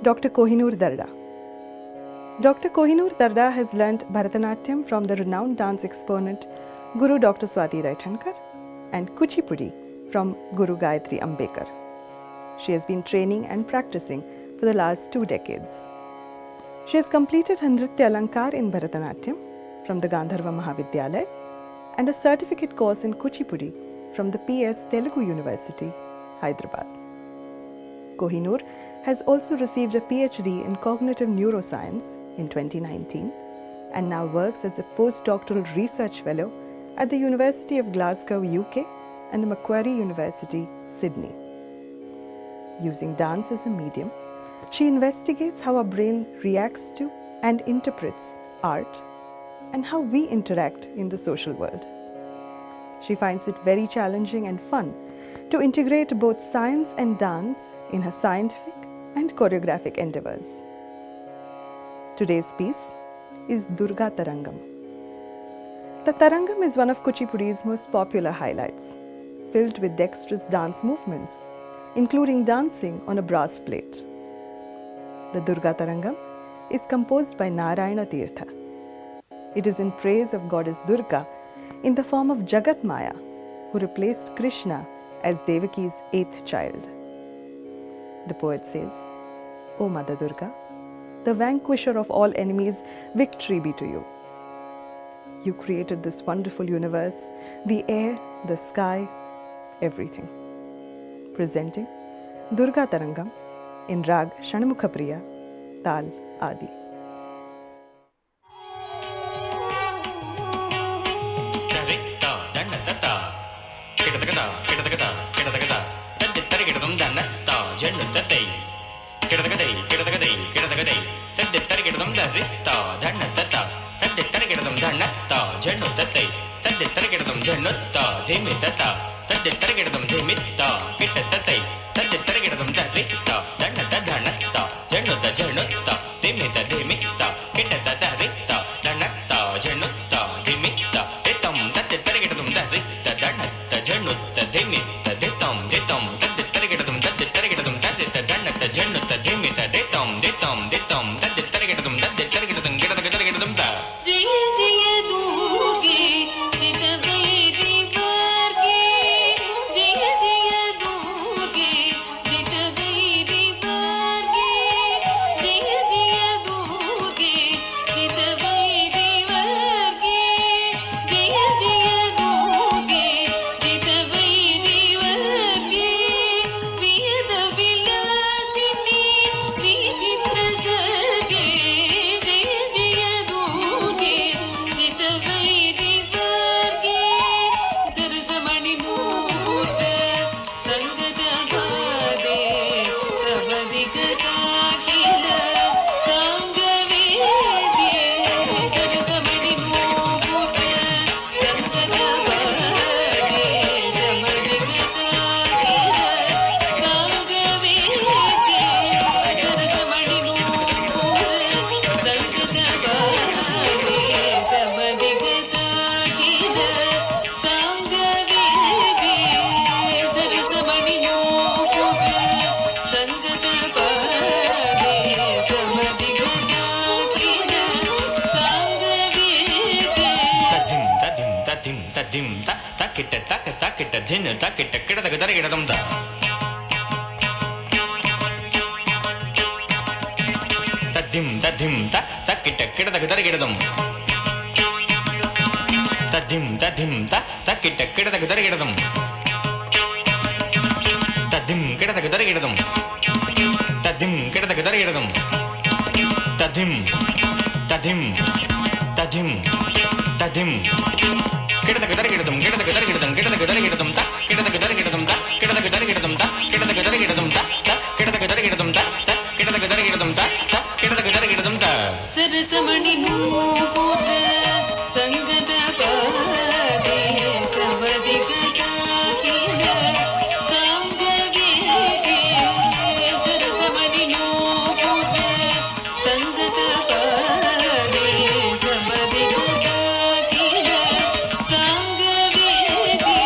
Dr. Kohinoor Darda. Dr. Kohinoor Darda has learnt Bharatanatyam from the renowned dance exponent Guru Dr. Swati Raithankar and Kuchipudi from Guru Gayatri Ambekar. She has been training and practicing for the last 2 decades. She has completed her Nritya Alankar in Bharatanatyam from the Gandharva Mahavidyalaya and a certificate course in Kuchipudi from the PS Telugu University, Hyderabad. Kohinoor has also received a PhD in cognitive neuroscience in 2019 and now works as a postdoctoral research fellow at the University of Glasgow, UK and the Macquarie University, Sydney. Using dance as a medium, she investigates how our brain reacts to and interprets art and how we interact in the social world. She finds it very challenging and fun to integrate both science and dance in her scientific and choreographic endeavors. Today's piece is Durga Tarangam. The Tarangam is one of Kuchipudi's most popular highlights, filled with dexterous dance movements, including dancing on a brass plate. The Durga Tarangam is composed by Narayana Tirtha. It is in praise of goddess Durga in the form of Jagat Maya, who replaced Krishna as Devaki's 8th child. The poet says, O Mother Durga, the vanquisher of all enemies, victory be to you. You created this wonderful universe, the air, the sky, everything. Presenting Durga Tarangam in Rag Shanmukha Priya, Tal Adi. धिन ताकिट किडदग दरगिडदम दा तद्धिम तद्धिम ताकिट किडदग दरगिडदम तद्धिम तद्धिम ताकिट किडदग दरगिडदम तद्धिम किडदग दरगिडदम तद्धिम किडदग दरगिडदम तद्धिम तद्धिम तद्धिम तद्धिम किडदग दरगिडदम किडदग दरगिडदम किडदग दरगिडदम ता किडदग दरगिडदम ता किडदग दरगिडदम ता किडदग दरगिडदम ता किडदग दरगिडदम ता किडदग दरगिडदम ता किडदग दरगिडदम ता सरसमणि नूपुर संगत पादे सबदिगता किल संग वेगे सरसमणि नूपुर संगत पादे सबदिगता किल संग वेगे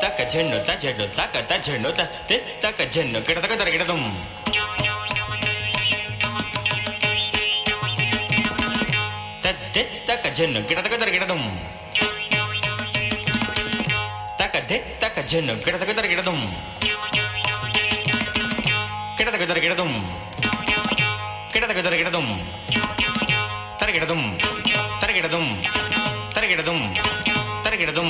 तक झन्नु ता झन्नु तक ता झन्नु ता तक झन्नु किडदग दरगिडदम jenu kidataka kidatum taka de taka jenu kidataka kidatum kidataka kidatum kidataka kidatum tarakidatum tarakidatum tarakidatum tarakidatum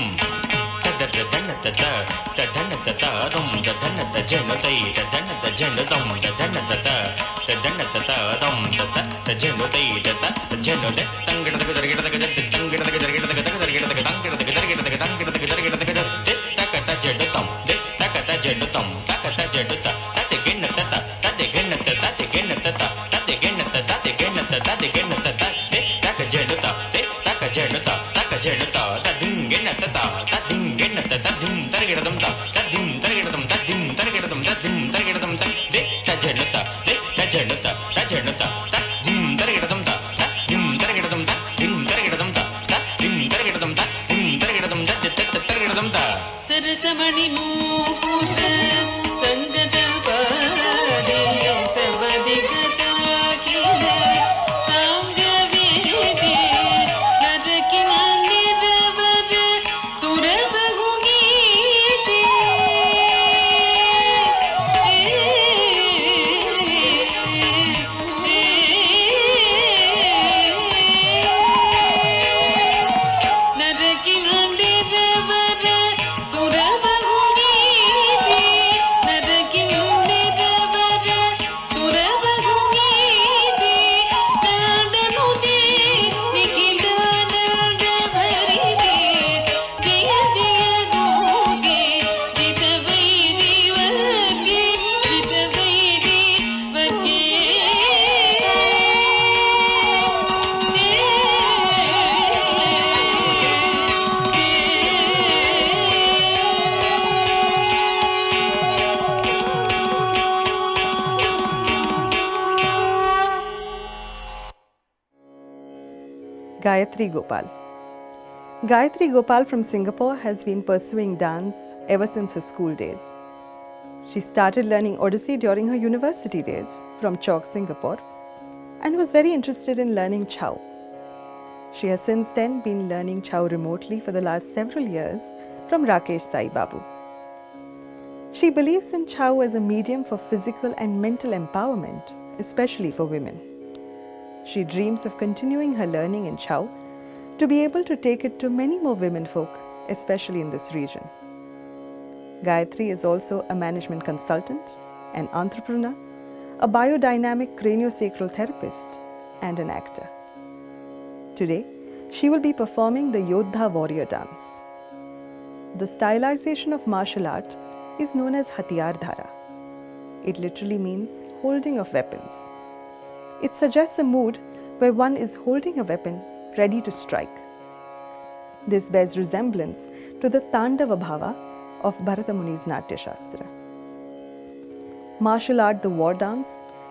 tadannatata tadannatata dum tadannata jenutai tadannata jenutam tadannatata tadannatata dum tadannata jenutai tadannata jenude tangidadaka dargidadaka tangidadaka dargidadaka dargidadaka tangidadaka dargidadaka tangidadaka dargidadaka takata jenutam takata jenutam takata jenuta tateginnatata tateginnatata tateginnatata tateginnatata tateginnatata tateginnatata taka jenuta taka jenuta taka jenuta tadinginnatata tadinginnatata tadim targidadam tadim targidadam tadim targidadam tadim targidadam tajenuta tajenuta tajenuta tadim targidadam tadim targidadam tadim targidadam tadim targidadam tadim targidadam targidadam सरसमणि Nupur संगत पादे सबदिगता किल सांग वेदे नरकिल निरवर सुरबहु गीते नरकिल निरवर सुरबहु गीते नरकिल निरवर सुरबहु गीते नंदनुते निखिल नंद भरिते जय जय गोगे जित vary वर्गे जित vary वर्गे Gayatri Gopal. Gayatri Gopal from Singapore has been pursuing dance ever since her school days. She started learning Odissi during her university days from Chowk, Singapore, and was very interested in learning Chow. She has since then been learning Chow remotely for the last several years from Rakesh Sai Babu. She believes in Chow as a medium for physical and mental empowerment, especially for women. She dreams of continuing her learning in Chow to be able to take it to many more women folk, especially in this region. Gayatri is also a management consultant, an entrepreneur, a biodynamic craniosacral therapist, and an actor. Today, she will be performing the Yodha warrior dance. The stylization of martial art is known as Hatiyar Dhara. It literally means holding of weapons. It suggests a mood where one is holding a weapon ready to strike. This bears resemblance to the Tandava Bhava of Bharata Muni's Natya Shastra. Martial art, the war dance,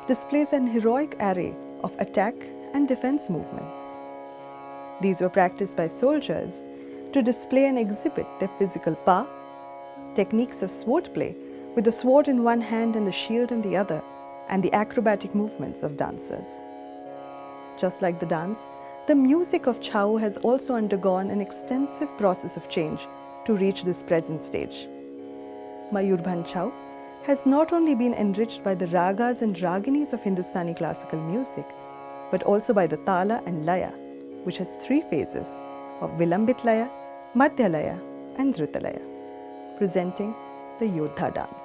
displays an heroic array of attack and defense movements. These were practiced by soldiers to display and exhibit their physical power, techniques of swordplay with the sword in one hand and the shield in the other, and the acrobatic movements of dancers. Just like the dance, the music of Chow has also undergone an extensive process of change to reach this present stage. Mayurbhanj Chow has not only been enriched by the ragas and raginis of Hindustani classical music, but also by the Tala and Laya, which has three phases of Vilambit Laya, Madhya Laya, and Dhrita Laya, presenting the Yodha dance.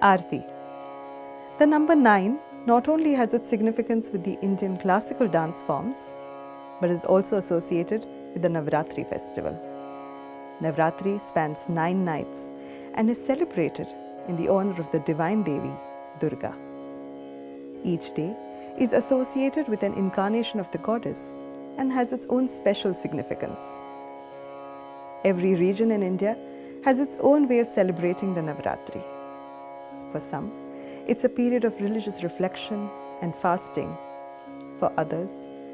Aarti. The number 9 not only has its significance with the Indian classical dance forms, but is also associated with the Navratri festival. Navratri spans 9 nights and is celebrated in the honor of the divine Devi, Durga. Each day is associated with an incarnation of the goddess and has its own special significance. Every region in India has its own way of celebrating the Navratri. For some, it's a period of religious reflection and fasting. For others,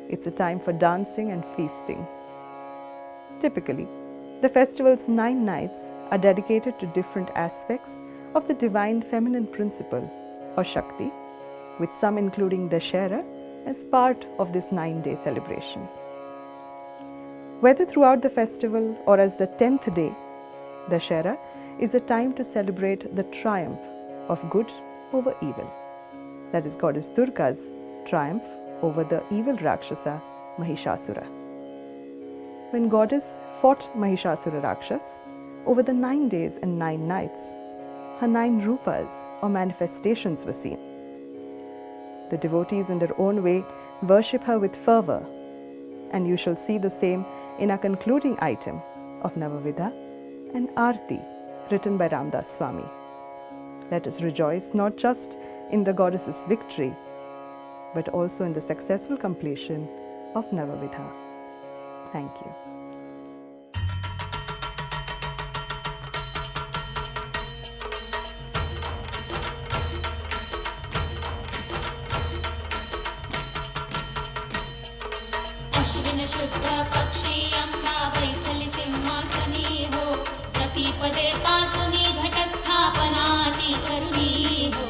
it's a time for dancing and feasting. Typically, the festival's 9 nights are dedicated to different aspects of the divine feminine principle or Shakti, with some including Dashera as part of this 9-day celebration. Whether throughout the festival or as the 10th day, Dashera is a time to celebrate the triumph of good over evil. That is Goddess Durga's triumph over the evil Rakshasa Mahishasura. When Goddess fought Mahishasura Rakshas over the 9 days and 9 nights, her 9 rupas or manifestations were seen. The devotees in their own way worship her with fervor, and you shall see the same in our concluding item of Navavidha and Aarti written by Ramdas Swami. Let us rejoice not just in the goddess's victory, but also in the successful completion of Navavidha. Thank you. Ashwin शुक्ल पक्षी अम्बा वैसलि सिंहासनी हो प्रतिपदे पासुनी घट स्थापनाति करुणी हो